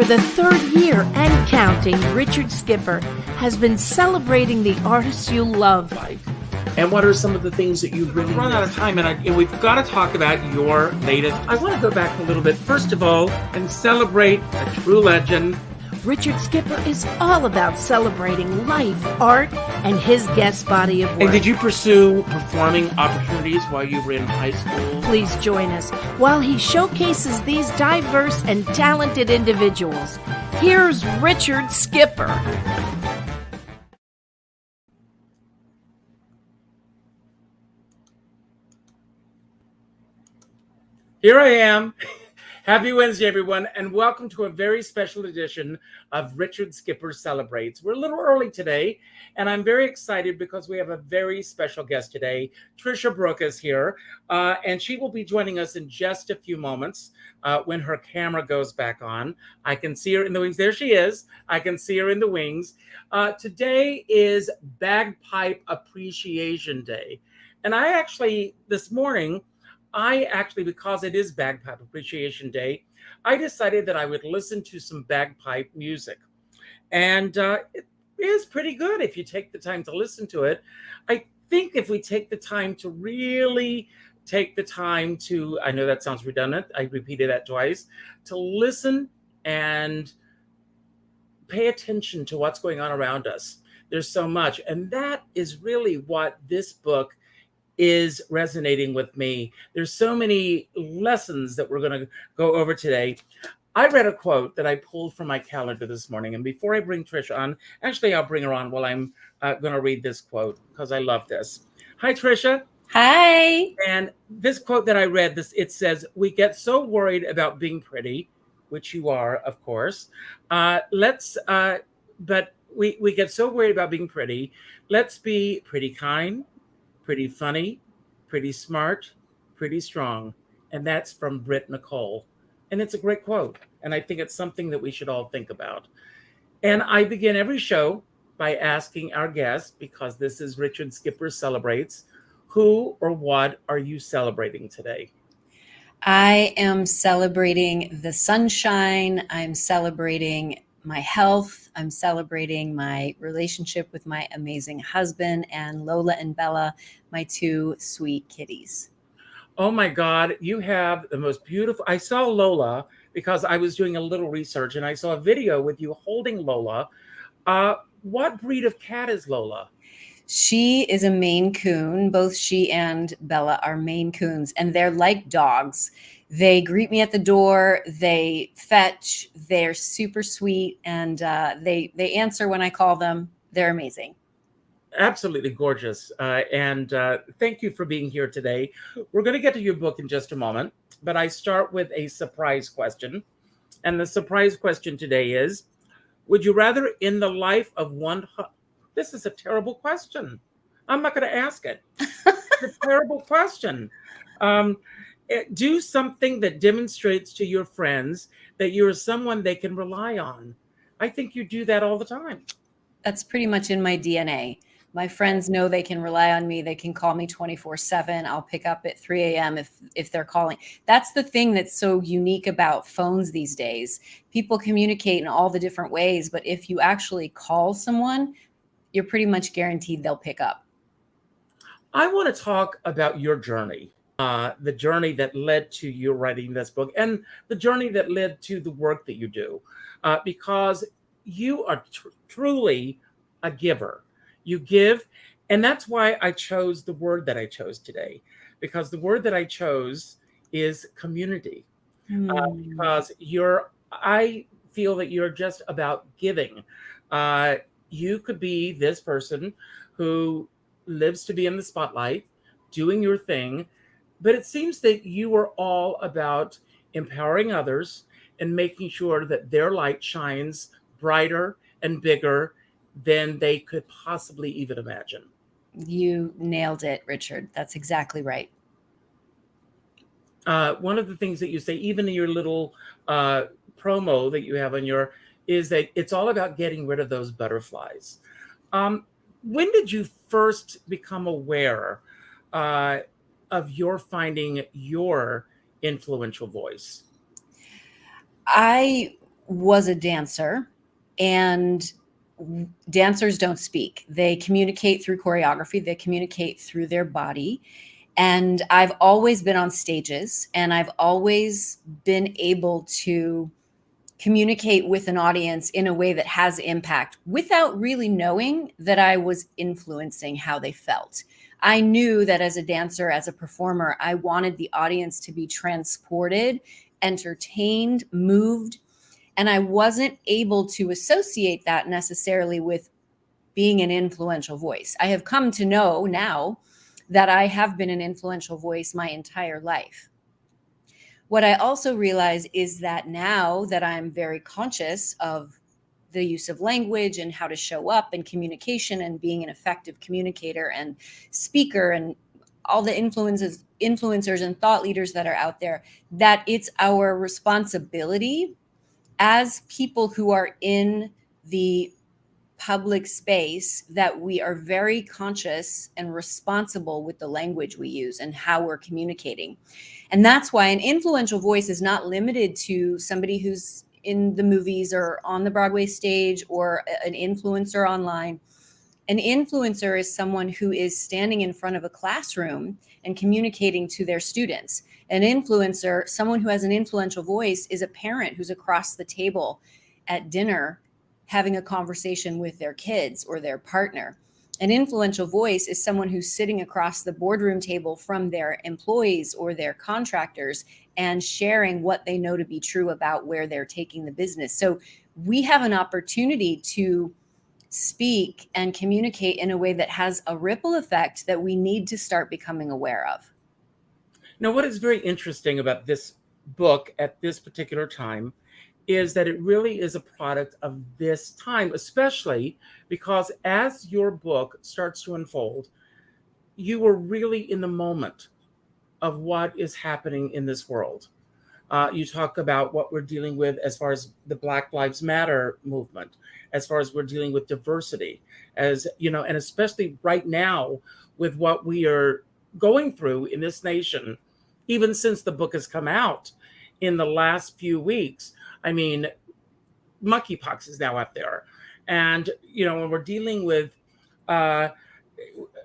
For the third year and counting, Richard Skipper has been celebrating the artists you love. And what are some of the things that you've really run out of time, and we've got to talk about your latest. I want to go back a little bit, first of all, and celebrate a true legend. Richard Skipper is all about celebrating life, art, and his guest body of work. And did you pursue performing opportunities while you were in high school? Please join us while he showcases these diverse and talented individuals. Here's Richard Skipper. Here I am. Happy Wednesday, everyone, and welcome to a very special edition of Richard Skipper Celebrates. We're a little early today, and I'm very excited because we have a very special guest today. Tricia Brouk is here, and she will be joining us in just a few moments when her camera goes back on. I can see her in the wings. There she is. I can see her in the wings. Today is Bagpipe Appreciation Day, and this morning, because it is Bagpipe Appreciation Day, I decided that I would listen to some bagpipe music. And it is pretty good if you take the time to listen to it. I think if we take the time to really take the time to, I know that sounds redundant, I repeated that twice, to listen and pay attention to what's going on around us. There's so much. And that is really what this book is resonating with me. There's so many lessons that we're going to go over today. I read a quote that I pulled from my calendar this morning. And before I bring Tricia on, actually, I'll bring her on while I'm going to read this quote because I love this. Hi, Tricia. Hi. And this quote that I read, it says, "We get so worried about being pretty," which you are, of course. But we get so worried about being pretty. Let's be pretty kind, pretty funny, pretty smart, pretty strong. And that's from Britt Nicole. And it's a great quote. And I think it's something that we should all think about. And I begin every show by asking our guest, because this is Richard Skipper Celebrates, who or what are you celebrating today? I am celebrating the sunshine. I'm celebrating my health. I'm celebrating my relationship with my amazing husband, and Lola and Bella, my two sweet kitties. Oh my God, you have the most beautiful. I saw Lola because I was doing a little research and I saw a video with you holding Lola. What breed of cat is Lola? She is a Maine Coon. Both she and Bella are Maine Coons, and they're like dogs. They greet me at the door. They fetch. They're super sweet, and they answer when I call them. They're amazing. Absolutely gorgeous. And thank you for being here today. We're going to get to your book in just a moment, but I start with a surprise question. And the surprise question today is, would you rather in the life of one... This is a terrible question. I'm not going to ask it. It's a terrible question. Do something that demonstrates to your friends that you're someone they can rely on. I think you do that all the time. That's pretty much in my DNA. My friends know they can rely on me. They can call me 24/7. I'll pick up at 3 a.m. if they're calling. That's the thing that's so unique about phones these days. People communicate in all the different ways, but if you actually call someone, you're pretty much guaranteed they'll pick up. I want to talk about your journey, the journey that led to you writing this book and the journey that led to the work that you do, because you are truly a giver. You give, and that's why I chose the word that I chose today, because the word that I chose is community, because I feel that you're just about giving. You could be this person who lives to be in the spotlight, doing your thing, but it seems that you are all about empowering others and making sure that their light shines brighter and bigger than they could possibly even imagine. You nailed it, Richard. That's exactly right. One of the things that you say, even in your little promo that you have on is that it's all about getting rid of those butterflies. When did you first become aware of your finding your influential voice? I was a dancer, and dancers don't speak. They communicate through choreography. They communicate through their body. And I've always been on stages, and I've always been able to communicate with an audience in a way that has impact without really knowing that I was influencing how they felt. I knew that as a dancer, as a performer, I wanted the audience to be transported, entertained, moved, and I wasn't able to associate that necessarily with being an influential voice. I have come to know now that I have been an influential voice my entire life. What I also realize is that now that I'm very conscious of the use of language and how to show up and communication and being an effective communicator and speaker and all the influencers and thought leaders that are out there, that it's our responsibility as people who are in the public space that we are very conscious and responsible with the language we use and how we're communicating. And that's why an influential voice is not limited to somebody who's in the movies or on the Broadway stage or an influencer online. An influencer is someone who is standing in front of a classroom and communicating to their students. An influencer, someone who has an influential voice, is a parent who's across the table at dinner having a conversation with their kids or their partner. An influential voice is someone who's sitting across the boardroom table from their employees or their contractors and sharing what they know to be true about where they're taking the business. So we have an opportunity to speak and communicate in a way that has a ripple effect that we need to start becoming aware of. Now, what is very interesting about this book at this particular time is that it really is a product of this time, especially because as your book starts to unfold, you were really in the moment of what is happening in this world. You talk about what we're dealing with as far as the Black Lives Matter movement, as far as we're dealing with diversity, as you know, and especially right now with what we are going through in this nation, even since the book has come out in the last few weeks. I mean, monkeypox is now out there. And, you know, when we're dealing with, and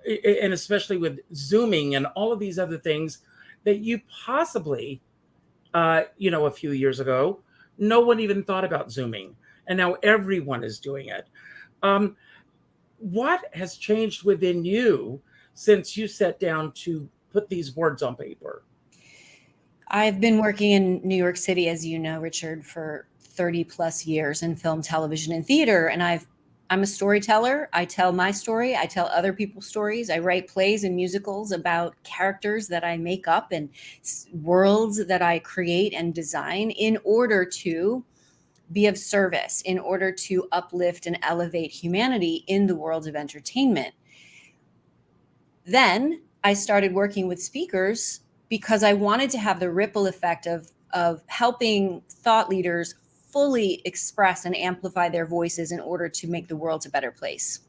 especially with Zooming and all of these other things that you possibly, you know, a few years ago, no one even thought about Zooming. And now everyone is doing it. What has changed within you since you sat down to put these words on paper? I've been working in New York City, as you know, Richard, for 30 plus years in film, television, and theater. And I'm a storyteller. I tell my story. I tell other people's stories. I write plays and musicals about characters that I make up and worlds that I create and design in order to be of service, in order to uplift and elevate humanity in the world of entertainment. Then I started working with speakers because I wanted to have the ripple effect of helping thought leaders fully express and amplify their voices in order to make the world a better place.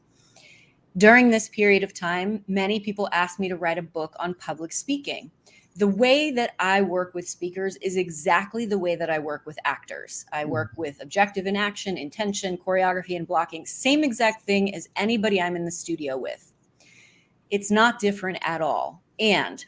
During this period of time, many people asked me to write a book on public speaking. The way that I work with speakers is exactly the way that I work with actors. I work with objective and action, intention, choreography, and blocking. Same exact thing as anybody I'm in the studio with. It's not different at all. And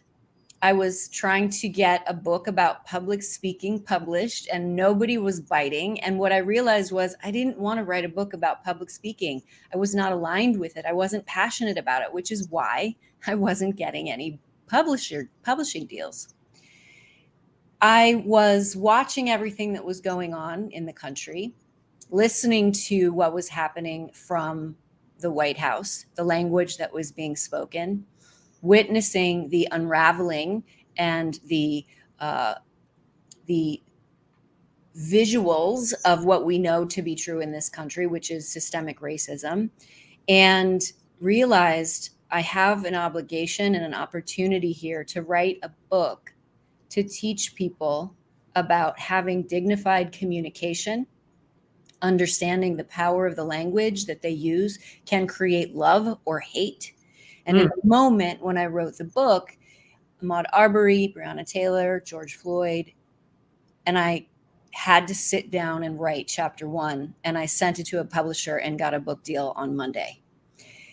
I was trying to get a book about public speaking published and nobody was biting. And what I realized was I didn't want to write a book about public speaking. I was not aligned with it. I wasn't passionate about it, which is why I wasn't getting any publishing deals. I was watching everything that was going on in the country, listening to what was happening from the White House, the language that was being spoken, witnessing the unraveling and the visuals of what we know to be true in this country, which is systemic racism, and realized I have an obligation and an opportunity here to write a book to teach people about having dignified communication, understanding the power of the language that they use can create love or hate. And in the moment when I wrote the book, Ahmaud Arbery, Breonna Taylor, George Floyd, and I had to sit down and write chapter 1, and I sent it to a publisher and got a book deal on Monday.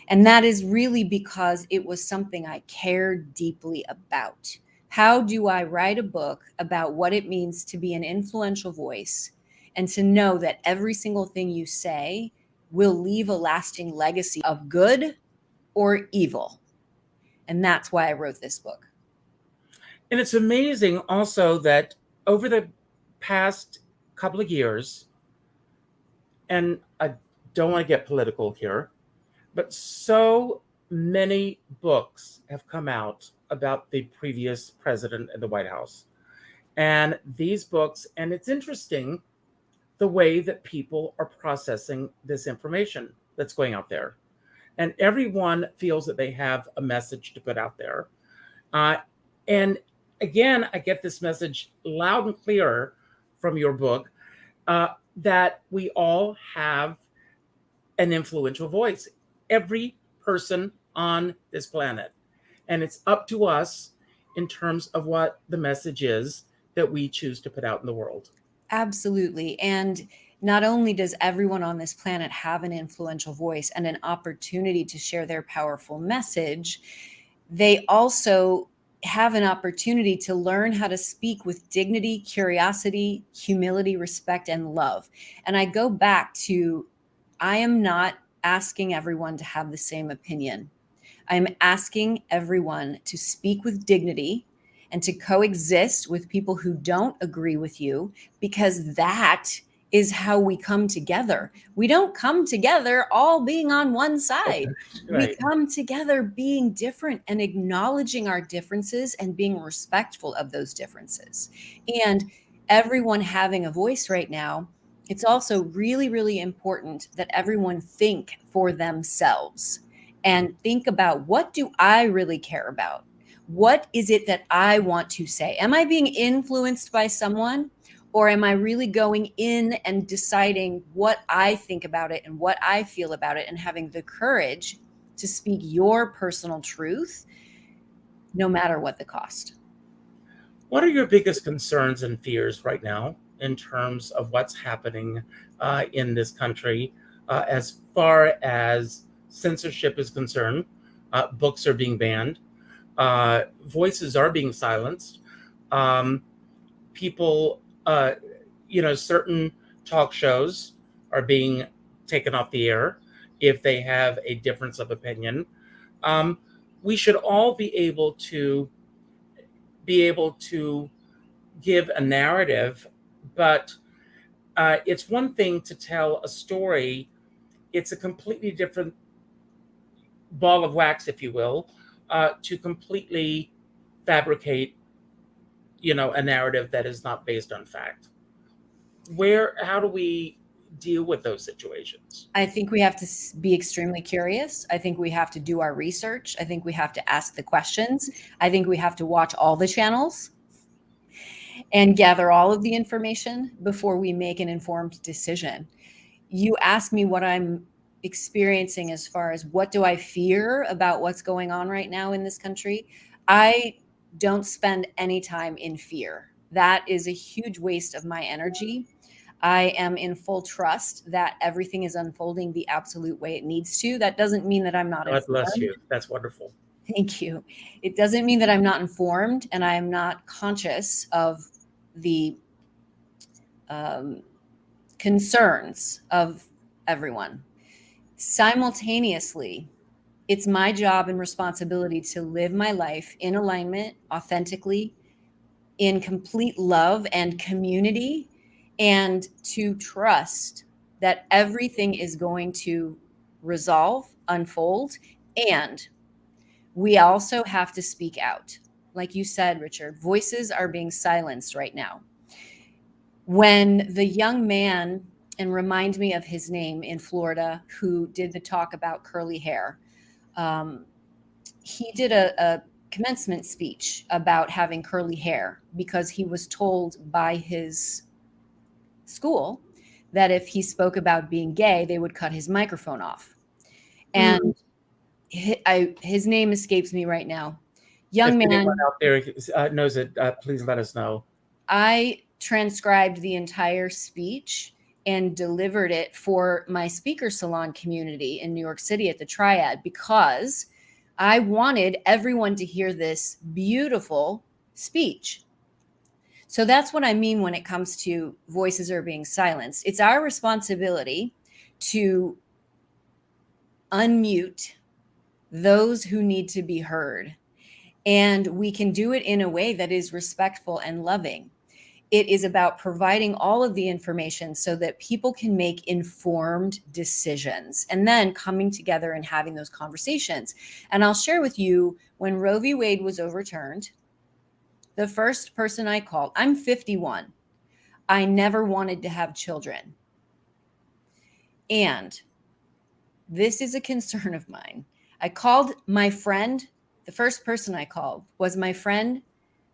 And that is really because it was something I cared deeply about. How do I write a book about what it means to be an influential voice and to know that every single thing you say will leave a lasting legacy of good or evil? And that's why I wrote this book. And it's amazing also that over the past couple of years, and I don't want to get political here, but so many books have come out about the previous president of the White House. And these books, and it's interesting the way that people are processing this information that's going out there. And everyone feels that they have a message to put out there. And again, I get this message loud and clear from your book that we all have an influential voice. Every person on this planet. And it's up to us in terms of what the message is that we choose to put out in the world. Absolutely. And not only does everyone on this planet have an influential voice and an opportunity to share their powerful message, they also have an opportunity to learn how to speak with dignity, curiosity, humility, respect, and love. And I go back to, I am not asking everyone to have the same opinion. I'm asking everyone to speak with dignity and to coexist with people who don't agree with you, because that is how we come together. We don't come together all being on one side. Right. We come together being different and acknowledging our differences and being respectful of those differences. And everyone having a voice right now, it's also really, really important that everyone think for themselves and think about, what do I really care about? What is it that I want to say? Am I being influenced by someone, or am I really going in and deciding what I think about it and what I feel about it and having the courage to speak your personal truth, no matter what the cost? What are your biggest concerns and fears right now in terms of what's happening in this country as far as censorship is concerned? Books are being banned. Voices are being silenced. People, certain talk shows are being taken off the air if they have a difference of opinion. We should all be able to give a narrative, but it's one thing to tell a story. It's a completely different ball of wax, if you will, to completely fabricate, a narrative that is not based on fact. How do we deal with those situations? I think we have to be extremely curious. I think we have to do our research. I think we have to ask the questions. I think we have to watch all the channels and gather all of the information before we make an informed decision. You ask me what I'm experiencing as far as what do I fear about what's going on right now in this country. I don't spend any time in fear. That is a huge waste of my energy. I am in full trust that everything is unfolding the absolute way it needs to. That doesn't mean that I'm not God bless informed. you. That's wonderful. Thank you. It doesn't mean that I'm not informed and I am not conscious of the concerns of everyone. Simultaneously, it's my job and responsibility to live my life in alignment, authentically, in complete love and community, and to trust that everything is going to resolve, unfold, and we also have to speak out. Like you said, Richard, voices are being silenced right now. When the young man, and remind me of his name, in Florida, who did the talk about curly hair, he did a commencement speech about having curly hair because he was told by his school that if he spoke about being gay, they would cut his microphone off. And his name escapes me right now. Young If man, anyone out there knows it, please let us know. I transcribed the entire speech and delivered it for my speaker salon community in New York City at the Triad, because I wanted everyone to hear this beautiful speech. So that's what I mean when it comes to voices are being silenced. It's our responsibility to unmute those who need to be heard. And we can do it in a way that is respectful and loving. It is about providing all of the information so that people can make informed decisions, and then coming together and having those conversations. And I'll share with you, when Roe v. Wade was overturned, the first person I called, I'm 51. I never wanted to have children. And this is a concern of mine. I called my friend. The first person I called was my friend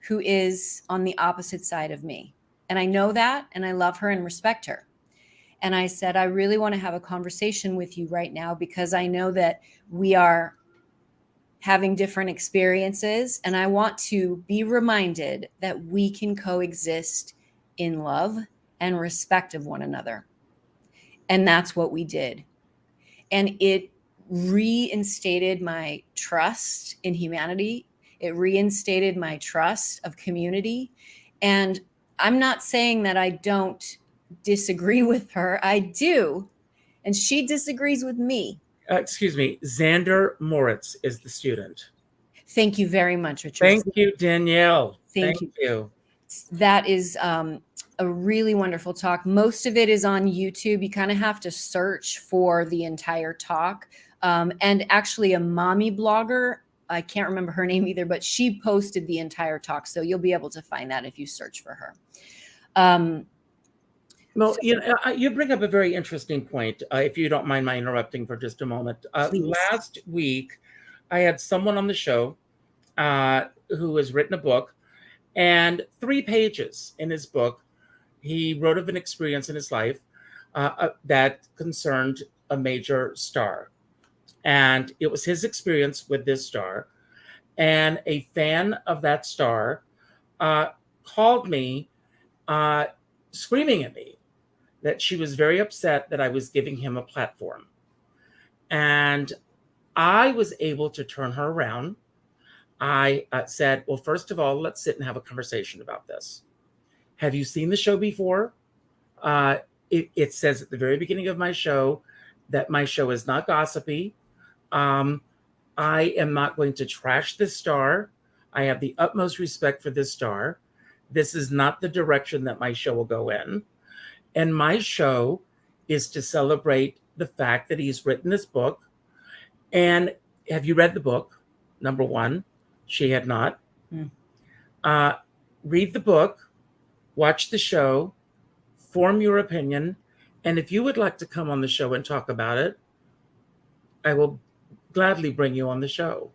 who is on the opposite side of me. And I know that, and I love her and respect her. And I said, I really want to have a conversation with you right now, because I know that we are having different experiences, and I want to be reminded that we can coexist in love and respect of one another. And that's what we did. And it reinstated my trust in humanity. It reinstated my trust of community. And I'm not saying that I don't disagree with her. I do. And she disagrees with me. Excuse me, Xander Moritz is the student. Thank you very much, Richard. Thank you, Danielle. Thank you. That is a really wonderful talk. Most of it is on YouTube. You kind of have to search for the entire talk. And actually a mommy blogger, I can't remember her name either, but she posted the entire talk. So you'll be able to find that if you search for her. Well, you bring up a very interesting point, if you don't mind my interrupting for just a moment. Last week, I had someone on the show who has written a book, and 3 pages in his book, he wrote of an experience in his life that concerned a major star. And it was his experience with this star. And a fan of that star called me screaming at me that she was very upset that I was giving him a platform. And I was able to turn her around. I said, well, first of all, let's sit and have a conversation about this. Have you seen the show before? It says at the very beginning of my show that my show is not gossipy. I am not going to trash this star. I have the utmost respect for this star. This is not the direction that my show will go in. And my show is to celebrate the fact that he's written this book. And have you read the book? Number one, she had not. Read the book, watch the show, form your opinion. And if you would like to come on the show and talk about it, I will gladly bring you on the show.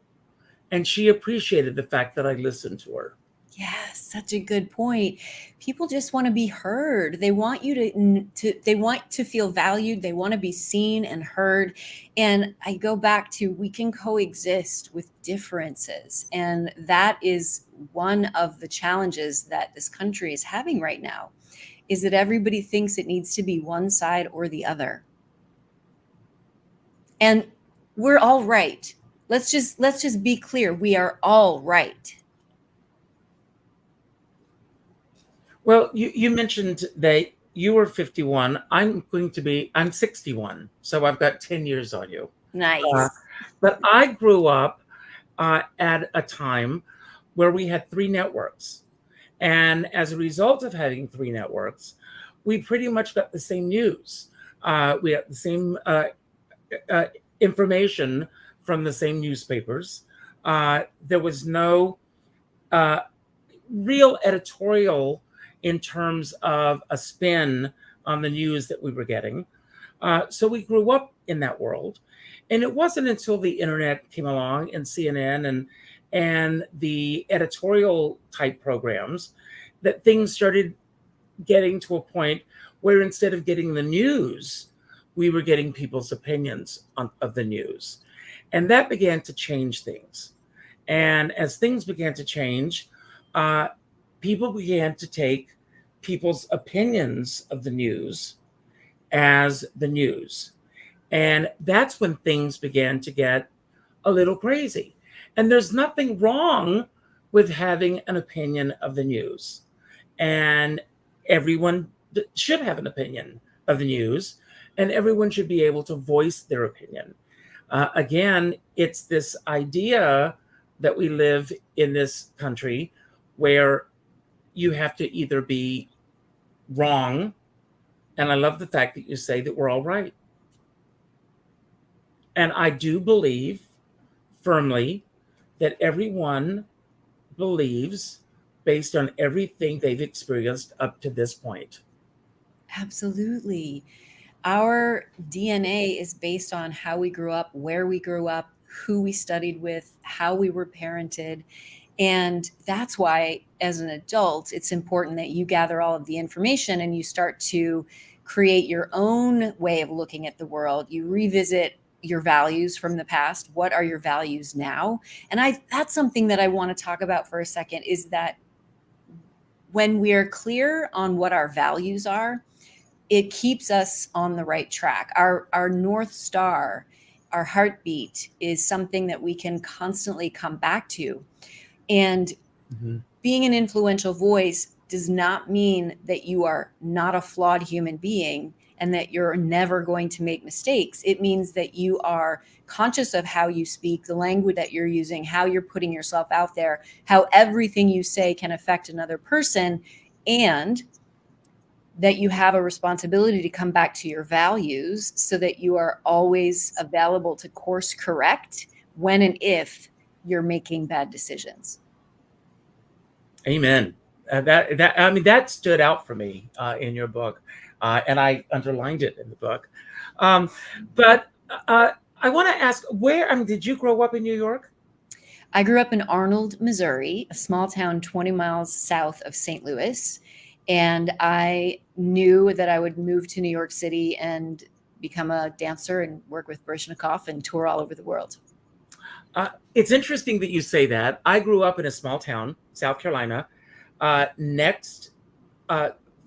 And she appreciated the fact that I listened to her. Yes, such a good point. People just want to be heard. They want you they want to feel valued. They want to be seen and heard. And I go back to, we can coexist with differences. And that is one of the challenges that this country is having right now, is that everybody thinks it needs to be one side or the other. And we're all right. Let's just be clear. We are all right. Well, you mentioned that you were 51. I'm 61. So I've got 10 years on you. Nice. But I grew up at a time where we had 3 networks. And as a result of having 3 networks, we pretty much got the same news. We had the same information from the same newspapers. There was no real editorial in terms of a spin on the news that we were getting. So we grew up in that world. And it wasn't until the internet came along and CNN and the editorial type programs that things started getting to a point where instead of getting the news, we were getting people's opinions of the news. And that began to change things. And as things began to change, people began to take people's opinions of the news as the news. And that's when things began to get a little crazy. And there's nothing wrong with having an opinion of the news. And everyone should have an opinion of the news, and everyone should be able to voice their opinion. Again, it's this idea that we live in this country where you have to either be wrong, and I love the fact that you say that we're all right. And I do believe firmly that everyone believes based on everything they've experienced up to this point. Absolutely. Our DNA is based on how we grew up, where we grew up, who we studied with, how we were parented. And that's why, as an adult, it's important that you gather all of the information and you start to create your own way of looking at the world. You revisit your values from the past. What are your values now? And that's something that I want to talk about for a second, is that when we're clear on what our values are, it keeps us on the right track. Our North Star, our heartbeat, is something that we can constantly come back to. And being an influential voice does not mean that you are not a flawed human being and that you're never going to make mistakes. It means that you are conscious of how you speak, the language that you're using, how you're putting yourself out there, how everything you say can affect another person, and that you have a responsibility to come back to your values so that you are always available to course correct when and if you're making bad decisions. Amen. That stood out for me in your book, and I underlined it in the book. But I want to ask, did you grow up in New York? I grew up in Arnold, Missouri, a small town 20 miles south of St. Louis. And I knew that I would move to New York City and become a dancer and work with Baryshnikov and tour all over the world. It's interesting that you say that. I grew up in a small town, South Carolina. Next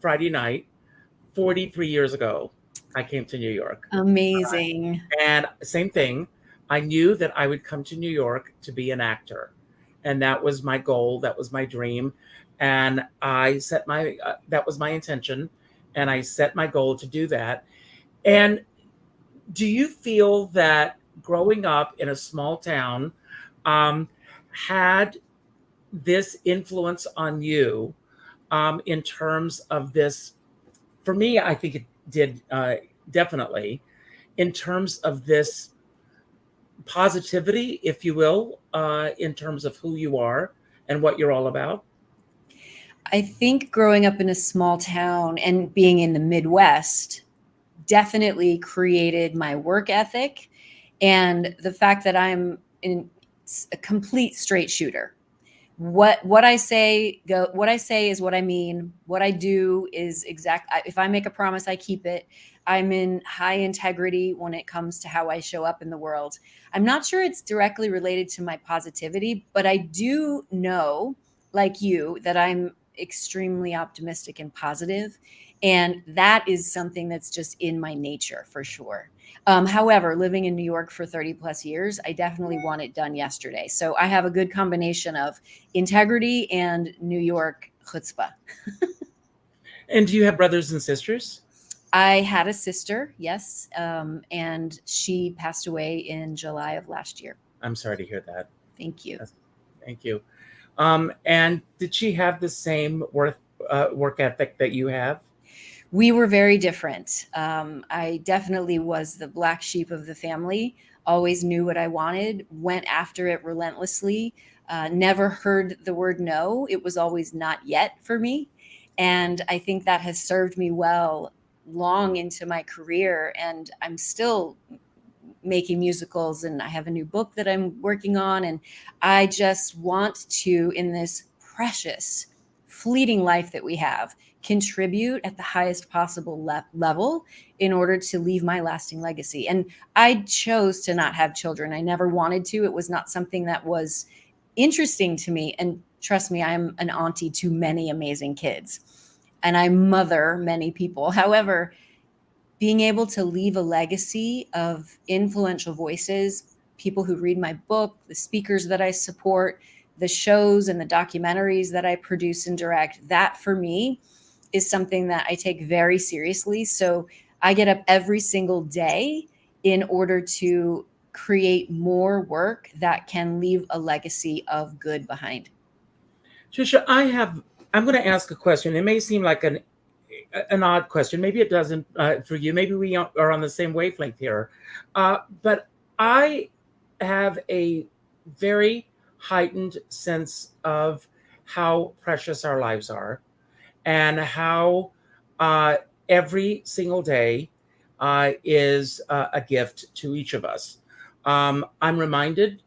Friday night, 43 years ago, I came to New York. Amazing. And same thing. I knew that I would come to New York to be an actor. And that was my goal. That was my dream. And I set that was my intention. And I set my goal to do that. And do you feel that growing up in a small town had this influence on you in terms of this? For me, I think it did definitely, in terms of this positivity, if you will, in terms of who you are and what you're all about. I think growing up in a small town and being in the Midwest definitely created my work ethic and the fact that I'm a complete straight shooter. What I say is what I mean. What I do is exact. If I make a promise, I keep it. I'm in high integrity when it comes to how I show up in the world. I'm not sure it's directly related to my positivity, but I do know, like you, that I'm extremely optimistic and positive. And that is something that's just in my nature for sure. However, living in New York for 30 plus years, I definitely want it done yesterday. So I have a good combination of integrity and New York chutzpah. And do you have brothers and sisters? I had a sister, yes. And she passed away in July of last year. I'm sorry to hear that. Thank you. Thank you. And did she have the same work ethic that you have? We were very different. I definitely was the black sheep of the family, always knew what I wanted, went after it relentlessly, never heard the word no. It was always not yet for me. And I think that has served me well long into my career. And I'm still making musicals, and I have a new book that I'm working on. And I just want to, in this precious, fleeting life that we have, contribute at the highest possible level in order to leave my lasting legacy. And I chose to not have children. I never wanted to. It was not something that was interesting to me. And trust me, I'm an auntie to many amazing kids. and I mother many people. However, being able to leave a legacy of influential voices, people who read my book, the speakers that I support, the shows and the documentaries that I produce and direct, that for me is something that I take very seriously. So I get up every single day in order to create more work that can leave a legacy of good behind. Tricia, I'm going to ask a question. It may seem like an odd question. Maybe it doesn't for you. Maybe we are on the same wavelength here. But I have a very heightened sense of how precious our lives are and how every single day is a gift to each of us. I'm reminded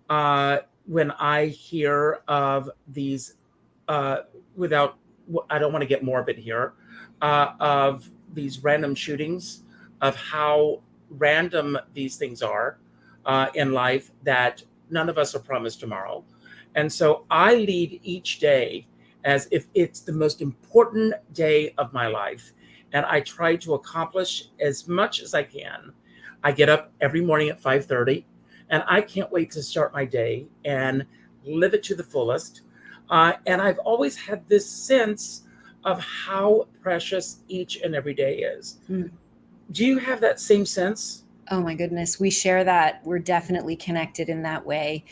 when I hear of these, without, I don't want to get morbid here, of these random shootings, of how random these things are in life, that none of us are promised tomorrow. And so I lead each day as if it's the most important day of my life. And I try to accomplish as much as I can. I get up every morning at 5:30, and I can't wait to start my day and live it to the fullest. And I've always had this sense of how precious each and every day is. Mm. Do you have that same sense? Oh my goodness, we share that. We're definitely connected in that way.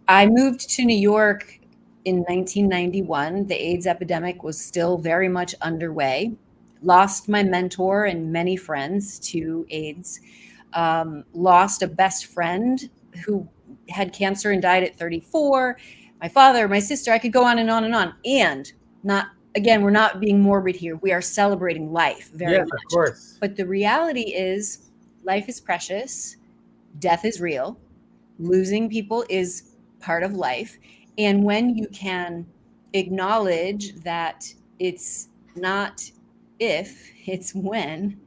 I moved to New York in 1991. The AIDS epidemic was still very much underway. Lost my mentor and many friends to AIDS. Lost a best friend who had cancer and died at 34. My father, my sister, I could go on and on and on. And not, again, we're not being morbid here. We are celebrating life very Yes, much. of course. But the reality is life is precious. Death is real. Losing people is part of life. And when you can acknowledge that it's not if, it's when,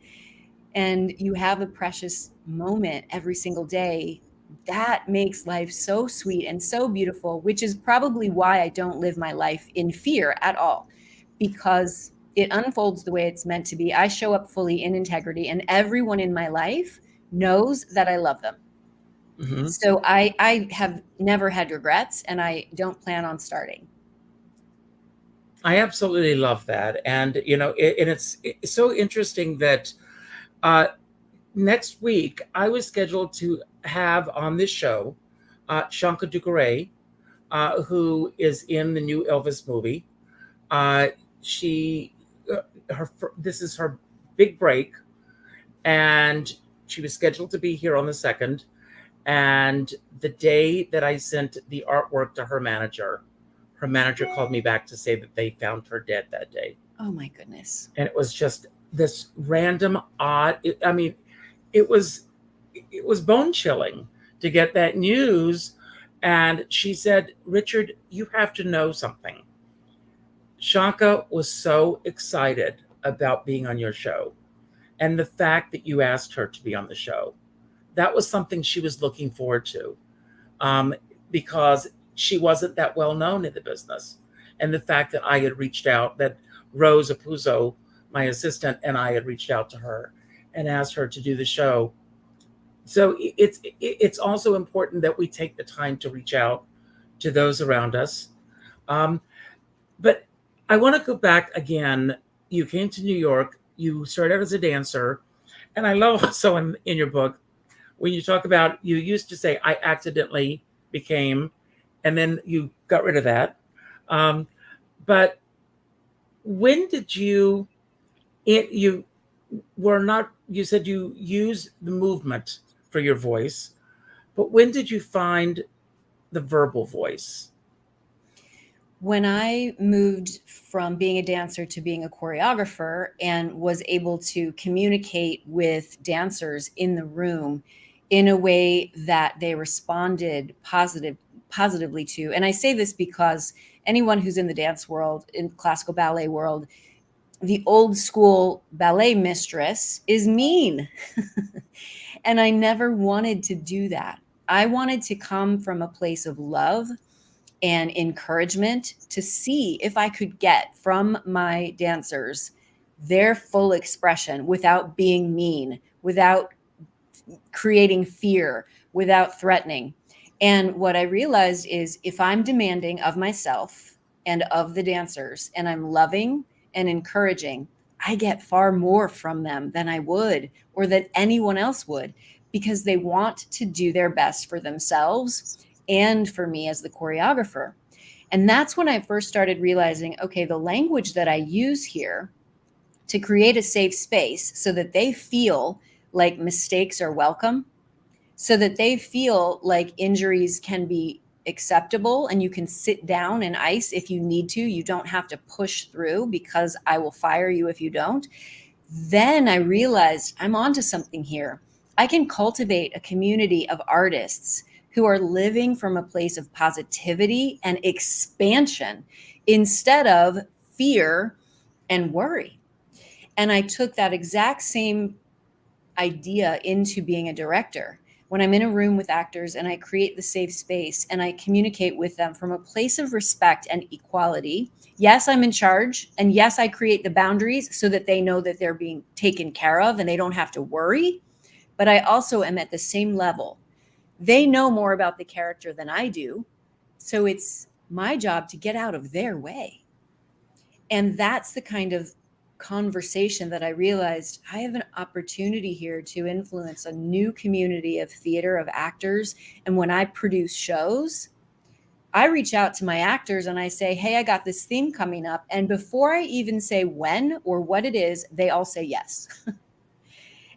and you have a precious moment every single day, that makes life so sweet and so beautiful, which is probably why I don't live my life in fear at all, because it unfolds the way it's meant to be. I show up fully in integrity, and everyone in my life knows that I love them. Mm-hmm. So I have never had regrets, and I don't plan on starting. I absolutely love that. And, it's so interesting that next week I was scheduled to have on this show Shanka Dugaray, who is in the new Elvis movie. This is her big break, and she was scheduled to be here on the 2nd. And the day that I sent the artwork to her manager called me back to say that they found her dead that day. Oh my goodness. And it was just this random odd, it was bone chilling to get that news. And she said, "Richard, you have to know something. Shanka was so excited about being on your show, and the fact that you asked her to be on the show, that was something she was looking forward to, because she wasn't that well known in the business. And the fact that I had reached out, that Rose Apuzzo, my assistant, and I had reached out to her and asked her to do the show. So it's also important that we take the time to reach out to those around us. But I want to go back again. You came to New York. You started out as a dancer. And I love also in your book, when you talk about, you used to say, I accidentally became, and then you got rid of that. But when did you said you use the movement for your voice, but when did you find the verbal voice? When I moved from being a dancer to being a choreographer and was able to communicate with dancers in the room in a way that they responded positively to. And I say this because anyone who's in the dance world, in classical ballet world, the old school ballet mistress is mean. And I never wanted to do that. I wanted to come from a place of love and encouragement to see if I could get from my dancers their full expression without being mean, without creating fear, without threatening. And what I realized is if I'm demanding of myself and of the dancers, and I'm loving and encouraging, I get far more from them than I would or that anyone else would, because they want to do their best for themselves and for me as the choreographer. And that's when I first started realizing, okay, the language that I use here to create a safe space so that they feel like mistakes are welcome, so that they feel like injuries can be acceptable and you can sit down and ice if you need to. You don't have to push through because I will fire you if you don't. Then I realized I'm onto something here. I can cultivate a community of artists who are living from a place of positivity and expansion instead of fear and worry. And I took that exact same idea into being a director. When I'm in a room with actors and I create the safe space and I communicate with them from a place of respect and equality, yes, I'm in charge. And yes, I create the boundaries so that they know that they're being taken care of and they don't have to worry. But I also am at the same level. They know more about the character than I do. So it's my job to get out of their way. And that's the kind of conversation that I realized I have an opportunity here to influence a new community of theater, of actors. And when I produce shows, I reach out to my actors and I say, hey, I got this theme coming up. And before I even say when or what it is, they all say yes.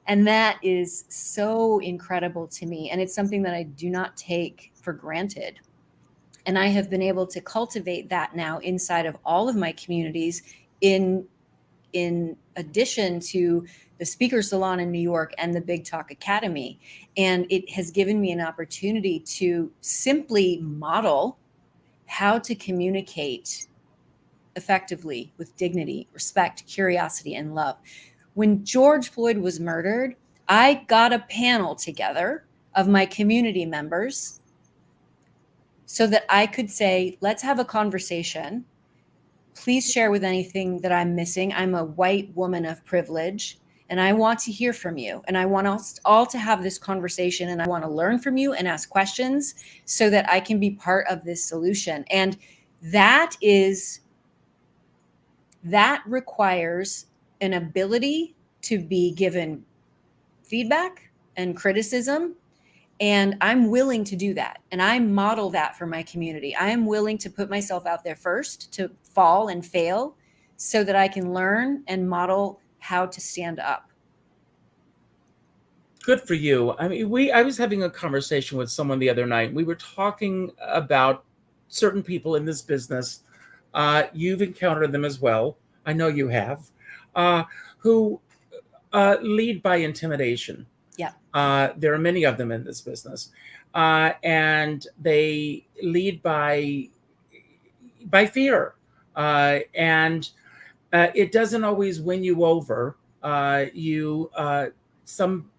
And that is so incredible to me. And it's something that I do not take for granted. And I have been able to cultivate that now inside of all of my communities in addition to the Speaker Salon in New York and the Big Talk Academy. And it has given me an opportunity to simply model how to communicate effectively with dignity, respect, curiosity, and love. When George Floyd was murdered, I got a panel together of my community members so that I could say, let's have a conversation. Please share with anything that I'm missing. I'm a white woman of privilege, and I want to hear from you. And I want us all to have this conversation, and I want to learn from you and ask questions so that I can be part of this solution. And that requires an ability to be given feedback and criticism. And I'm willing to do that. And I model that for my community. I am willing to put myself out there first, to fall and fail so that I can learn and model how to stand up. Good for you. I mean, I was having a conversation with someone the other night. We were talking about certain people in this business. You've encountered them as well. I know you have, who lead by intimidation. Yeah. There are many of them in this business, and they lead by fear, and it doesn't always win you over. Some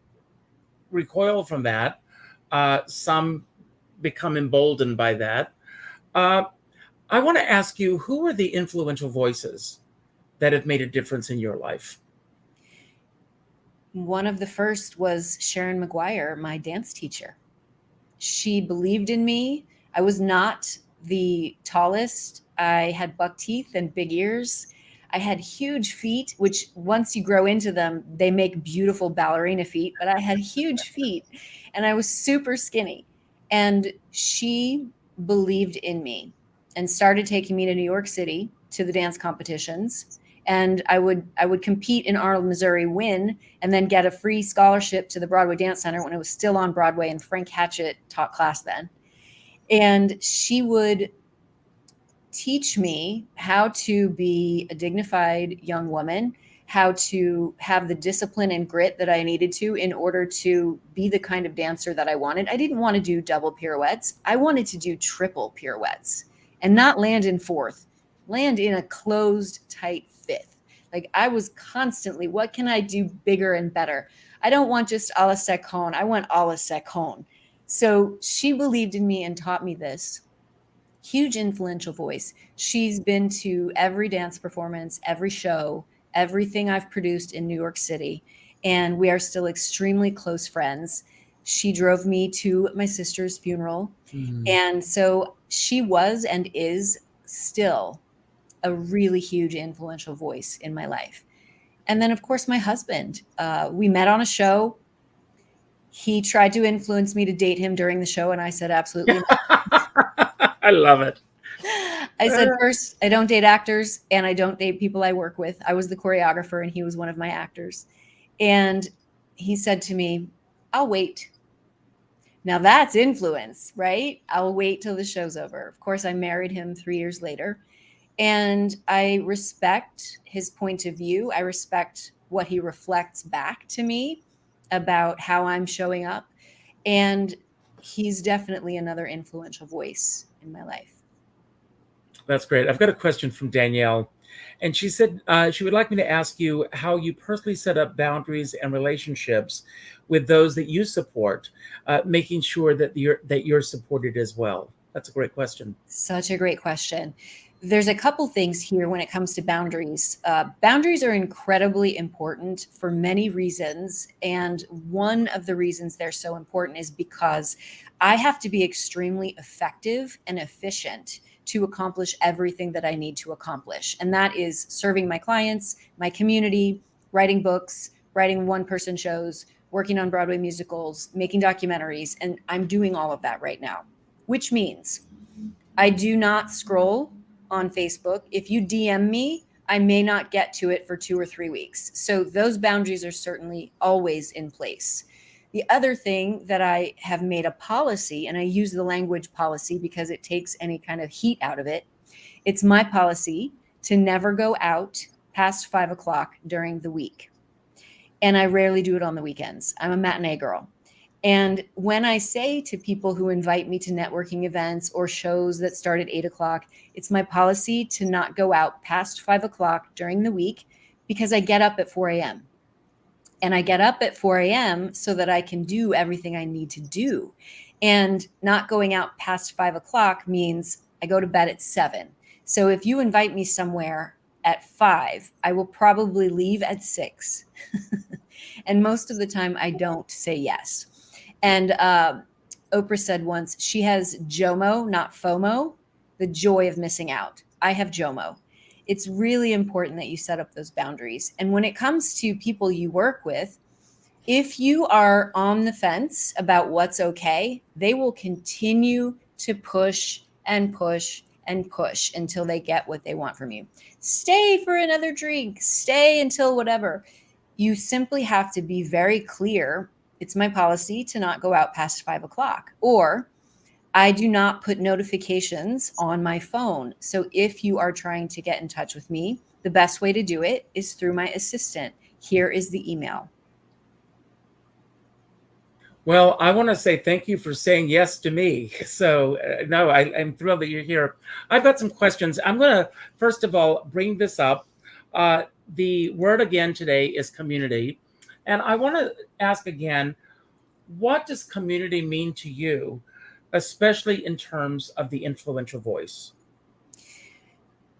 recoil from that. Some become emboldened by that. I want to ask you, who are the influential voices that have made a difference in your life? One of the first was Sharon McGuire, my dance teacher. She believed in me. I was not the tallest. I had buck teeth and big ears. I had huge feet, which once you grow into them, they make beautiful ballerina feet, but I had huge feet and I was super skinny. And she believed in me and started taking me to New York City to the dance competitions. And I would compete in Arnold, Missouri, win, and then get a free scholarship to the Broadway Dance Center when it was still on Broadway, and Frank Hatchett taught class then. And she would teach me how to be a dignified young woman, how to have the discipline and grit that I needed to in order to be the kind of dancer that I wanted. I didn't want to do double pirouettes. I wanted to do triple pirouettes and not land in fourth, land in a closed, tight fifth. Like I was constantly, what can I do bigger and better? I don't want just a la second. I want a la second. So she believed in me and taught me this. huge influential voice. She's been to every dance performance, every show, everything I've produced in New York City, and we are still extremely close friends. She drove me to my sister's funeral. And so she was and is still a really huge influential voice in my life. And then, of course, my husband. We met on a show. He tried to influence me to date him during the show, and I said, absolutely not. I love it. I said, first, I don't date actors, and I don't date people I work with. I was the choreographer, and he was one of my actors. And he said to me, I'll wait. Now that's influence, right? I'll wait till the show's over. Of course, I married him 3 years later. And I respect his point of view. I respect what he reflects back to me about how I'm showing up. And he's definitely another influential voice in my life. That's great. I've got a question from Danielle. And she said she would like me to ask you how you personally set up boundaries and relationships with those that you support, making sure that you're supported as well. That's a great question. Such a great question. There's a couple things here when it comes to boundaries. Boundaries are incredibly important for many reasons. And one of the reasons they're so important is because I have to be extremely effective and efficient to accomplish everything that I need to accomplish. And that is serving my clients, my community, writing books, writing one-person shows, working on Broadway musicals, making documentaries. And I'm doing all of that right now, which means I do not scroll on Facebook. If you DM me, I may not get to it for 2 or 3 weeks. So those boundaries are certainly always in place. The other thing that I have made a policy, and I use the language policy because it takes any kind of heat out of it. It's my policy to never go out past 5 o'clock during the week. And I rarely do it on the weekends. I'm a matinee girl. And when I say to people who invite me to networking events or shows that start at 8 o'clock, it's my policy to not go out past 5 o'clock during the week because I get up at 4 a.m. And I get up at 4 a.m. so that I can do everything I need to do. And not going out past 5 o'clock means I go to bed at 7. So if you invite me somewhere at 5, I will probably leave at 6. And most of the time I don't say yes. And Oprah said once, she has JOMO, not FOMO, the joy of missing out. I have JOMO. It's really important that you set up those boundaries. And when it comes to people you work with, if you are on the fence about what's okay, they will continue to push and push and push until they get what they want from you. Stay for another drink, stay until whatever. You simply have to be very clear. It's my policy to not go out past 5 o'clock, or I do not put notifications on my phone. So if you are trying to get in touch with me, the best way to do it is through my assistant. Here is the email. Well, I want to say thank you for saying yes to me. So, no, I'm thrilled that you're here. I've got some questions. I'm going to, first of all, bring this up. The word again today is community. And I want to ask again, what does community mean to you, especially in terms of the influential voice?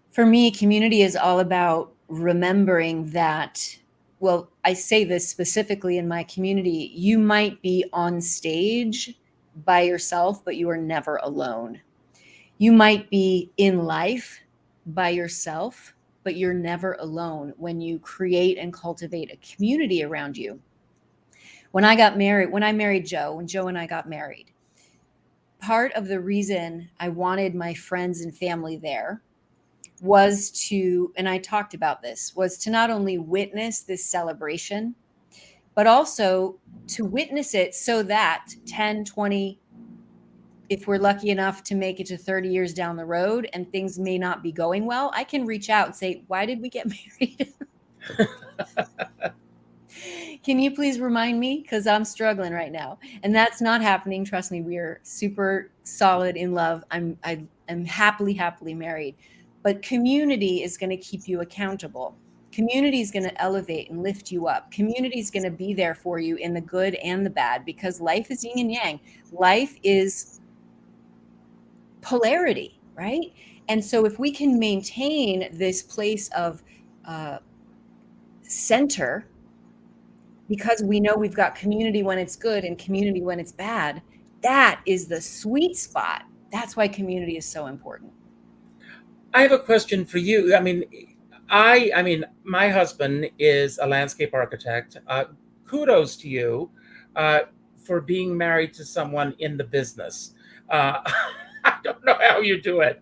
For me, community is all about remembering that, well, I say this specifically in my community, you might be on stage by yourself, but you are never alone. You might be in life by yourself, but you're never alone when you create and cultivate a community around you. When I married Joe, when Joe and I got married, part of the reason I wanted my friends and family there was to, and I talked about this, was to not only witness this celebration, but also to witness it so that 10, 20, if we're lucky enough to make it to 30 years down the road and things may not be going well, I can reach out and say, why did we get married? Can you please remind me? Because I'm struggling right now. And that's not happening. Trust me, we are super solid in love. I'm happily married. But community is going to keep you accountable. Community is going to elevate and lift you up. Community is going to be there for you in the good and the bad, because life is yin and yang. Life is polarity, right? And so if we can maintain this place of center, because we know we've got community when it's good and community when it's bad, that is the sweet spot. That's why community is so important. I have a question for you. I mean, my husband is a landscape architect. Kudos to you uh, for being married to someone in the business. Uh, I don't know how you do it.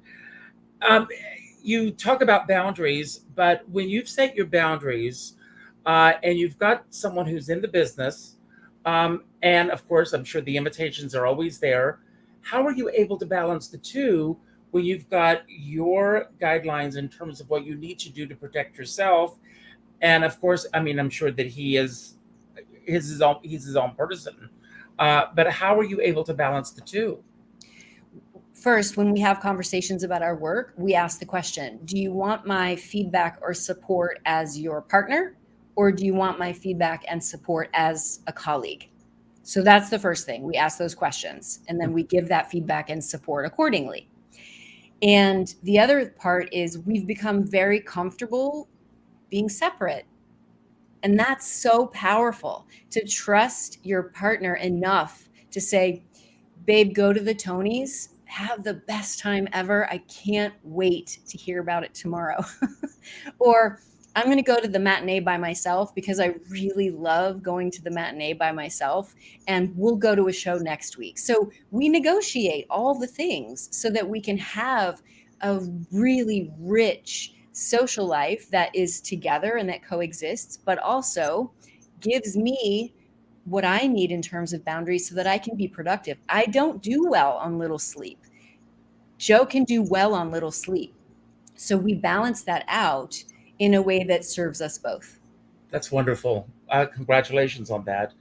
Um, you talk about boundaries, but when you've set your boundaries and you've got someone who's in the business, and of course, I'm sure the invitations are always there. How are you able to balance the two when you've got your guidelines in terms of what you need to do to protect yourself? And of course, I mean, I'm sure that he's his own person. But how are you able to balance the two? First, when we have conversations about our work, we ask the question, do you want my feedback or support as your partner? Or do you want my feedback and support as a colleague? So that's the first thing. We ask those questions and then we give that feedback and support accordingly. And the other part is we've become very comfortable being separate. And that's so powerful, to trust your partner enough to say, babe, go to the Tonys, have the best time ever. I can't wait to hear about it tomorrow. Or I'm going to go to the matinee by myself because I really love going to the matinee by myself, and we'll go to a show next week. So we negotiate all the things so that we can have a really rich social life that is together and that coexists, but also gives me what I need in terms of boundaries so that I can be productive. I don't do well on little sleep. Joe can do well on little sleep. So we balance that out in a way that serves us both. That's wonderful. Congratulations on that.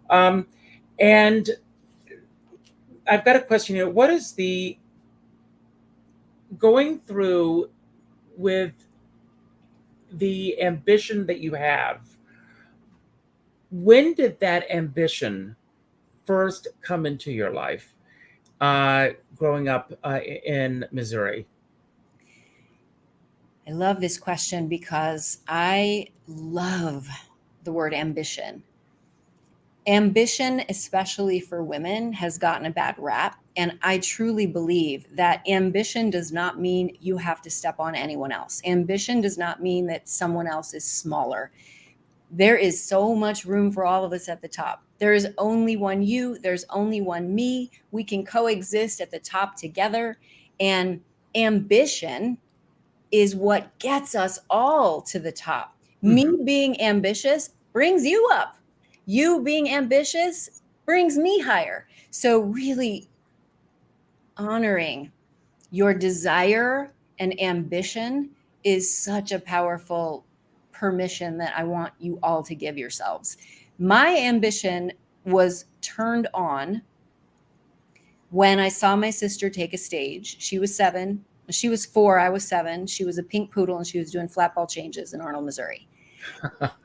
Um, and I've got a question here. What is the going through with the ambition that you have? When did that ambition first come into your life growing up in Missouri? I love this question because I love the word ambition. Ambition, especially for women, has gotten a bad rap. And I truly believe that ambition does not mean you have to step on anyone else. Ambition does not mean that someone else is smaller. There is so much room for all of us at the top. There is only one you, there's only one me. We can coexist at the top together. And ambition is what gets us all to the top. Me being ambitious brings you up. You being ambitious brings me higher. So really honoring your desire and ambition is such a powerful permission that I want you all to give yourselves. My ambition was turned on when I saw my sister take a stage. She was 7. She was 4. I was 7. She was a pink poodle and she was doing flat ball changes in Arnold, Missouri.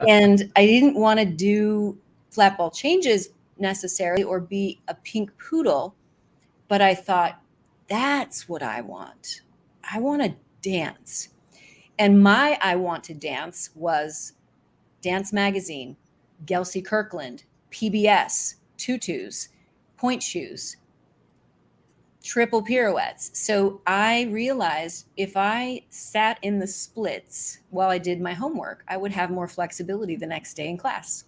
And I didn't want to do flat ball changes necessarily or be a pink poodle, but I thought, that's what I want. I want to dance. And my I want to dance was Dance Magazine, Gelsey Kirkland, PBS, tutus, point shoes, triple pirouettes. So I realized if I sat in the splits while I did my homework, I would have more flexibility the next day in class.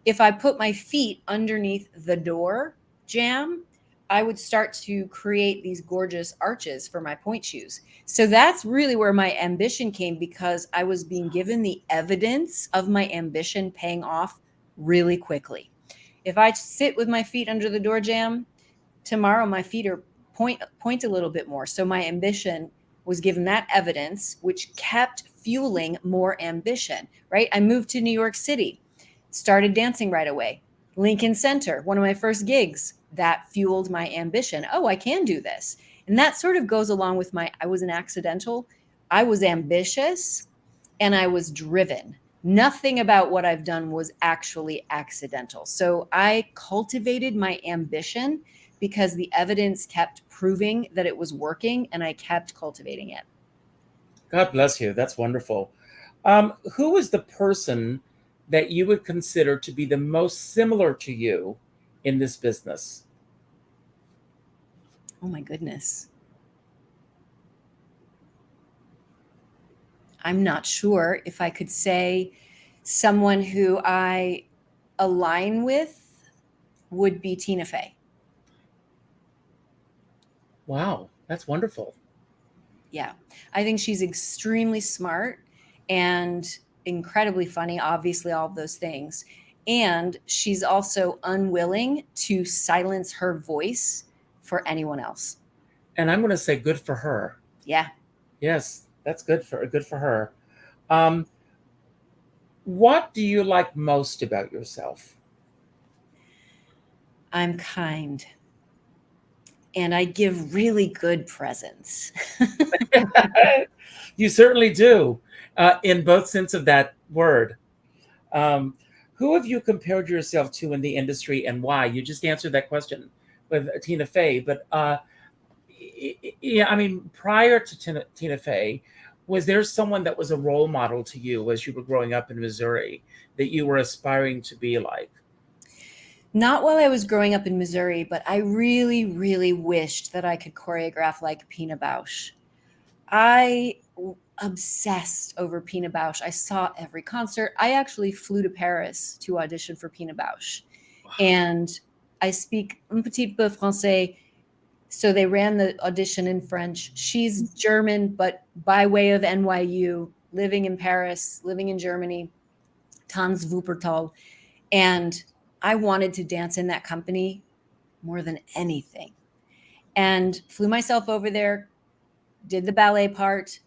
If I put my feet underneath the door jamb, I would start to create these gorgeous arches for my point shoes. So that's really where my ambition came, because I was being given the evidence of my ambition paying off really quickly. If I sit with my feet under the door jamb, tomorrow my feet are point a little bit more. So my ambition was given that evidence, which kept fueling more ambition, right? I moved to New York City, started dancing right away. Lincoln Center, one of my first gigs, that fueled my ambition. Oh, I can do this. And that sort of goes along with I was an accidental. I was ambitious and I was driven. Nothing about what I've done was actually accidental. So I cultivated my ambition because the evidence kept proving that it was working, and I kept cultivating it. God bless you. That's wonderful. Who is the person that you would consider to be the most similar to you in this business? Oh my goodness. I'm not sure if I could say someone who I align with would be Tina Fey. Wow, that's wonderful. Yeah. I think she's extremely smart and incredibly funny, obviously, all of those things. And she's also unwilling to silence her voice for anyone else. And I'm going to say good for her. Yeah. Yes, that's good for her. Um, what do you like most about yourself? I'm kind. And I give really good presents. You certainly do, in both sense of that word. Um, who have you compared yourself to in the industry, and why? You just answered that question with Tina Fey, but yeah, I mean, prior to Tina Fey, was there someone that was a role model to you as you were growing up in Missouri that you were aspiring to be like? Not while I was growing up in Missouri, but I really, really wished that I could choreograph like Pina Bausch. Obsessed over Pina Bausch. I saw every concert. I actually flew to Paris to audition for Pina Bausch. Wow. And I speak un petit peu français. So they ran the audition in French. She's German, but by way of NYU, living in Paris, living in Germany, Tanz Wuppertal. And I wanted to dance in that company more than anything. And flew myself over there, did the ballet part.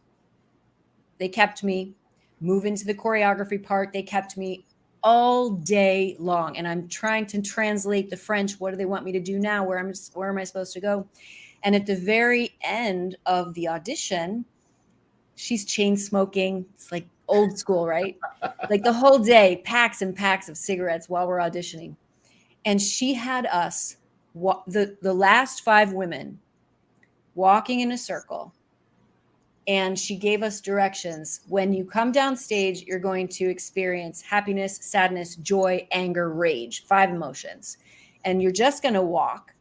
They kept me. Move into the choreography part. They kept me all day long. And I'm trying to translate the French. What do they want me to do now? Where am I supposed to go? And at the very end of the audition, she's chain smoking. It's like old school, right? Like the whole day, packs and packs of cigarettes while we're auditioning. And she had us, the last 5 women, walking in a circle. And she gave us directions. When you come down stage, you're going to experience happiness, sadness, joy, anger, rage, 5 emotions. And you're just going to walk.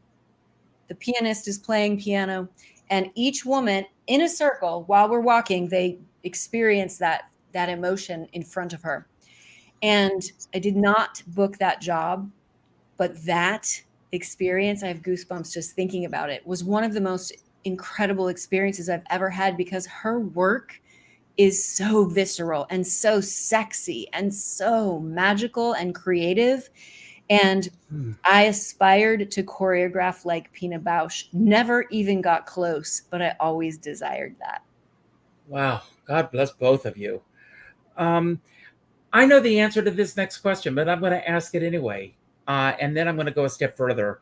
The pianist is playing piano, and each woman in a circle while we're walking, they experience that emotion in front of her. And I did not book that job, but that experience, I have goosebumps just thinking about it, was one of the most incredible experiences I've ever had, because her work is so visceral and so sexy and so magical and creative. And I aspired to choreograph like Pina Bausch. Never even got close, but I always desired that. Wow. God bless both of you. I know the answer to this next question, but I'm going to ask it anyway. And then I'm going to go a step further.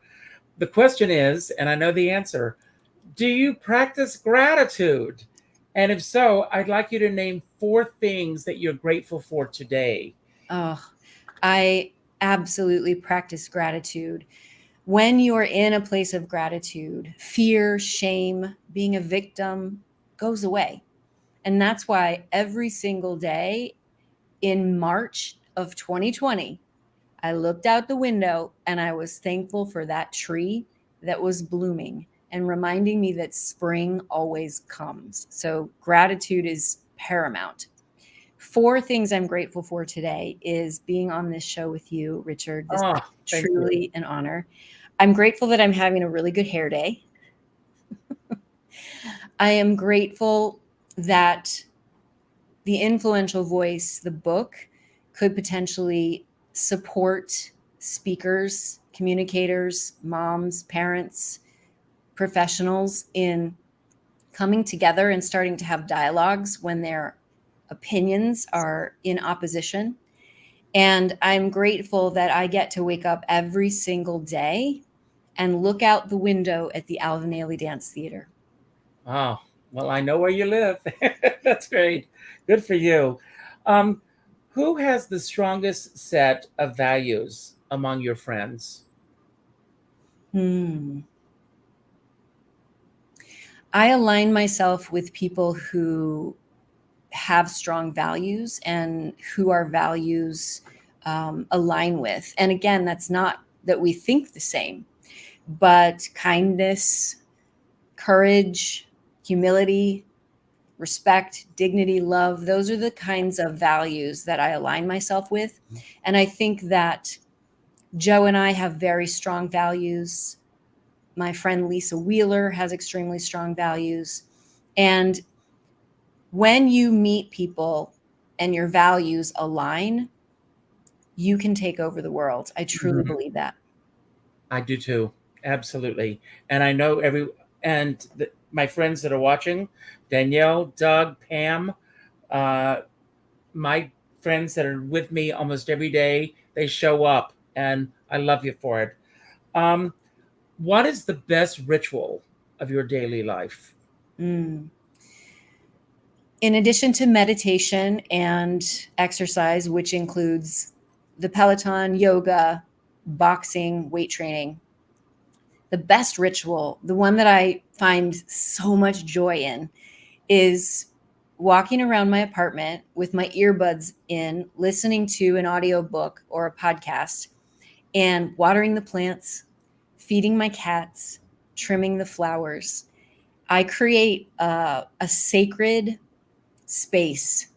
The question is, and I know the answer, do you practice gratitude? And if so, I'd like you to name 4 things that you're grateful for today. Oh, I absolutely practice gratitude. When you're in a place of gratitude, fear, shame, being a victim goes away. And that's why every single day in March of 2020, I looked out the window and I was thankful for that tree that was blooming and reminding me that spring always comes. So gratitude is paramount. 4 things I'm grateful for today is being on this show with you, Richard. This is truly an honor. I'm grateful that I'm having a really good hair day. I am grateful that The Influential Voice, the book, could potentially support speakers, communicators, moms, parents, professionals in coming together and starting to have dialogues when their opinions are in opposition. And I'm grateful that I get to wake up every single day and look out the window at the Alvin Ailey Dance Theater. Oh, well, I know where you live. That's great. Good for you. Who has the strongest set of values among your friends? I align myself with people who have strong values and who our values align with. And again, that's not that we think the same, but kindness, courage, humility, respect, dignity, love, those are the kinds of values that I align myself with. And I think that Joe and I have very strong values. My friend Lisa Wheeler has extremely strong values. And when you meet people and your values align, you can take over the world. I truly believe that. I do too. Absolutely. And I know my friends that are watching, Danielle, Doug, Pam, my friends that are with me almost every day, they show up and I love you for it. What is the best ritual of your daily life? In addition to meditation and exercise, which includes the Peloton, yoga, boxing, weight training, the best ritual, the one that I find so much joy in, is walking around my apartment with my earbuds in, listening to an audiobook or a podcast, and watering the plants, feeding my cats, trimming the flowers. I create a sacred space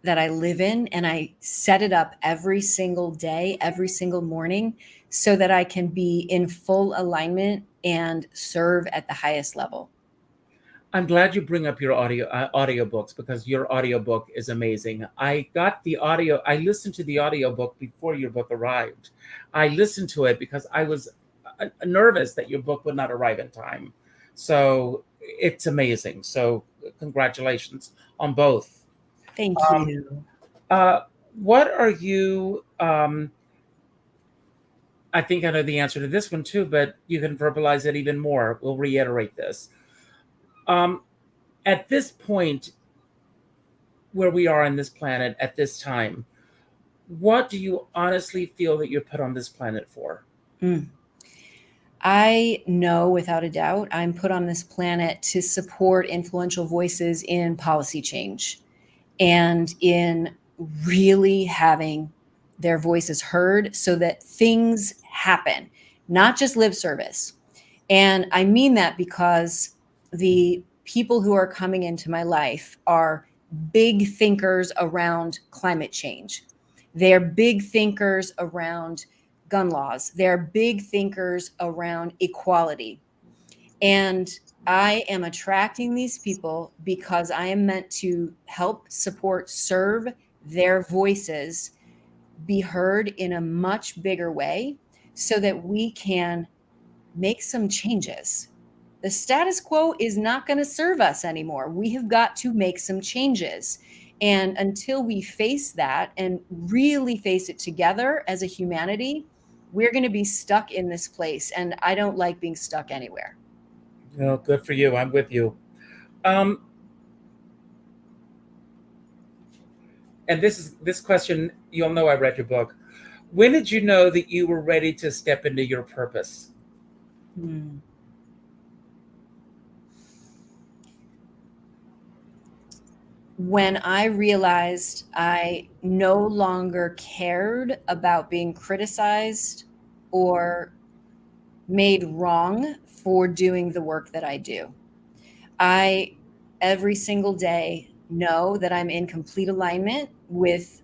that I live in, and I set it up every single day, every single morning, so that I can be in full alignment and serve at the highest level. I'm glad you bring up your audiobooks because your audiobook is amazing. I listened to the audiobook before your book arrived. I listened to it because I was nervous that your book would not arrive in time. So it's amazing. So congratulations on both. Thank you. What are you, I think I know the answer to this one too, but you can verbalize it even more. We'll reiterate this. At this point where we are on this planet at this time, what do you honestly feel that you're put on this planet for? I know without a doubt I'm put on this planet to support influential voices in policy change and in really having their voices heard so that things happen, not just lip service. And I mean that because the people who are coming into my life are big thinkers around climate change. They're big thinkers around gun laws. They're big thinkers around equality. And I am attracting these people because I am meant to help, support, serve their voices be heard in a much bigger way so that we can make some changes. The status quo is not going to serve us anymore. We have got to make some changes. And until we face that and really face it together as a humanity, we're going to be stuck in this place. And I don't like being stuck anywhere. Oh, good for you. I'm with you. And this question, you'll know I read your book. When did you know that you were ready to step into your purpose? When I realized I no longer cared about being criticized or made wrong for doing the work that I do. I, every single day, know that I'm in complete alignment with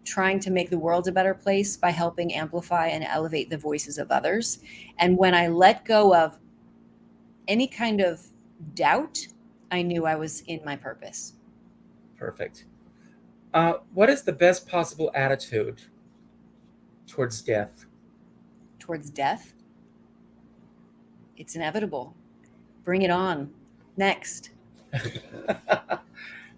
trying to make the world a better place by helping amplify and elevate the voices of others. And when I let go of any kind of doubt, I knew I was in my purpose. Perfect. What is the best possible attitude towards death? Towards death? It's inevitable. Bring it on. Next.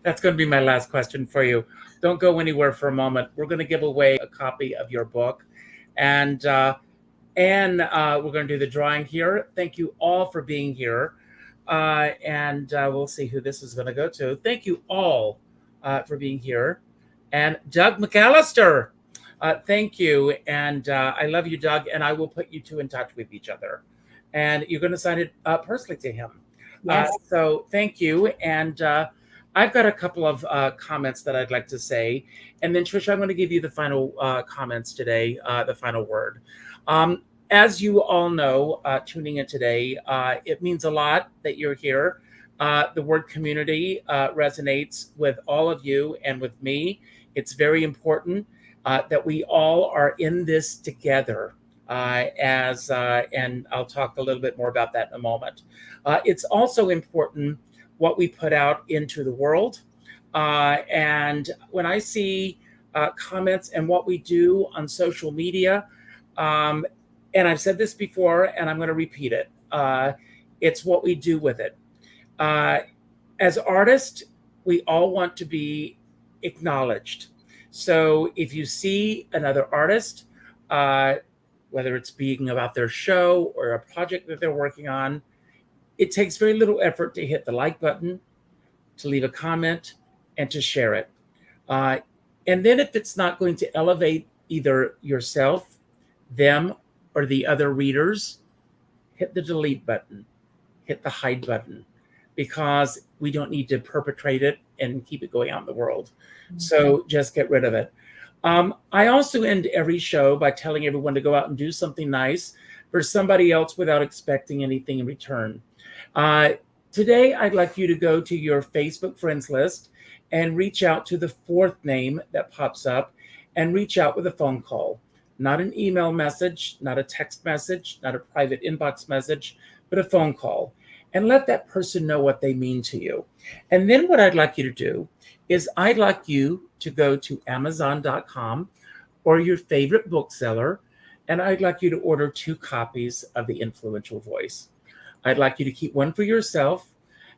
That's going to be my last question for you. Don't go anywhere for a moment. We're going to give away a copy of your book. And we're going to do the drawing here. Thank you all for being here. And we'll see who this is going to go to. Thank you all for being here. And Doug McAllister, thank you. And I love you, Doug. And I will put you two in touch with each other. And you're going to sign it personally to him. Yes. So thank you. And I've got a couple of comments that I'd like to say. And then, Tricia, I'm going to give you the final comments today, the final word. As you all know, tuning in today, it means a lot that you're here. The word community resonates with all of you and with me. It's very important that we all are in this together. And I'll talk a little bit more about that in a moment. It's also important what we put out into the world. And when I see comments and what we do on social media, and I've said this before, and I'm going to repeat it. It's what we do with it. As artists, we all want to be acknowledged. So if you see another artist, whether it's speaking about their show or a project that they're working on, it takes very little effort to hit the like button, to leave a comment, and to share it. And then if it's not going to elevate either yourself, them, or the other readers, hit the delete button, hit the hide button, because we don't need to perpetrate it and keep it going out in the world. So just get rid of it. I also end every show by telling everyone to go out and do something nice for somebody else without expecting anything in return. Today, I'd like you to go to your Facebook friends list and reach out to the fourth name that pops up and reach out with a phone call. Not an email message, not a text message, not a private inbox message, but a phone call. And let that person know what they mean to you. And then what I'd like you to do is I'd like you to go to Amazon.com or your favorite bookseller, and I'd like you to order 2 copies of The Influential Voice. I'd like you to keep one for yourself,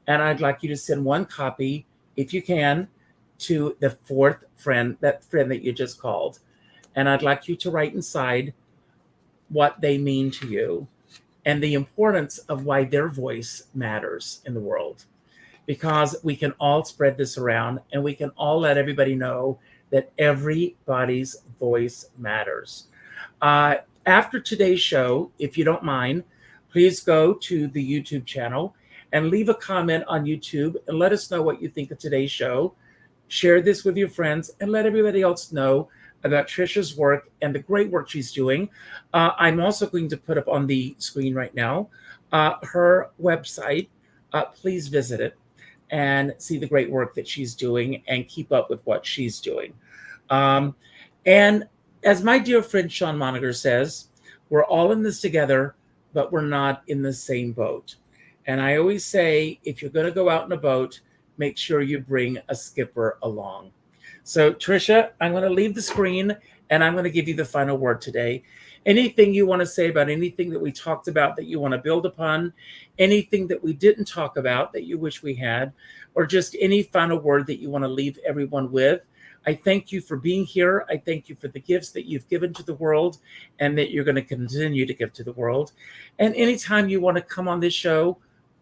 and I'd like you to send 1 copy, if you can, to the fourth friend, that friend that you just called. And I'd like you to write inside what they mean to you and the importance of why their voice matters in the world. Because we can all spread this around and we can all let everybody know that everybody's voice matters. After today's show, if you don't mind, please go to the YouTube channel and leave a comment on YouTube and let us know what you think of today's show. Share this with your friends and let everybody else know about Tricia's work and the great work she's doing. I'm also going to put up on the screen right now her website. Please visit it and see the great work that she's doing and keep up with what she's doing. And as my dear friend Sean Moniger says, we're all in this together, but we're not in the same boat. And I always say, if you're going to go out in a boat, make sure you bring a skipper along. So, Tricia, I'm going to leave the screen and I'm going to give you the final word today. Anything you want to say about anything that we talked about that you want to build upon, anything that we didn't talk about that you wish we had, or just any final word that you want to leave everyone with. I thank you for being here. I thank you for the gifts that you've given to the world and that you're going to continue to give to the world. And anytime you want to come on this show,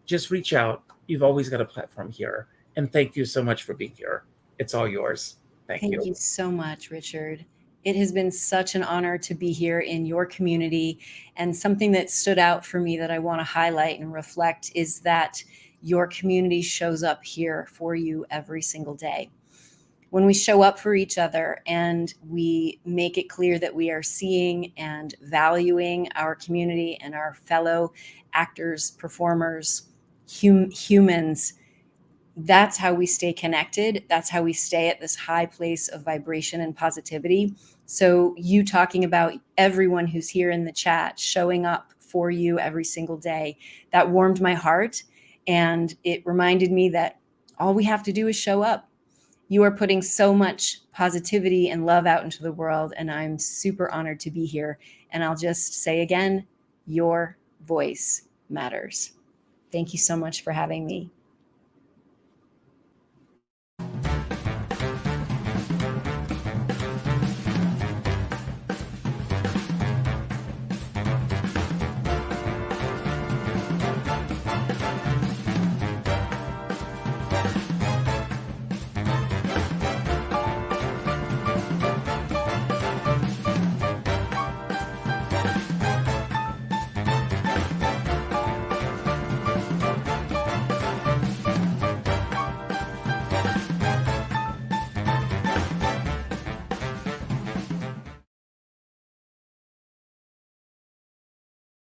just reach out. You've always got a platform here. And thank you so much for being here. It's all yours. Thank you. Thank you so much, Richard. It has been such an honor to be here in your community. And something that stood out for me that I want to highlight and reflect is that your community shows up here for you every single day. When we show up for each other and we make it clear that we are seeing and valuing our community and our fellow actors, performers, humans, that's how we stay connected. That's how we stay at this high place of vibration and positivity. So you talking about everyone who's here in the chat, showing up for you every single day, that warmed my heart. And it reminded me that all we have to do is show up. You are putting so much positivity and love out into the world. And I'm super honored to be here. And I'll just say again, your voice matters. Thank you so much for having me.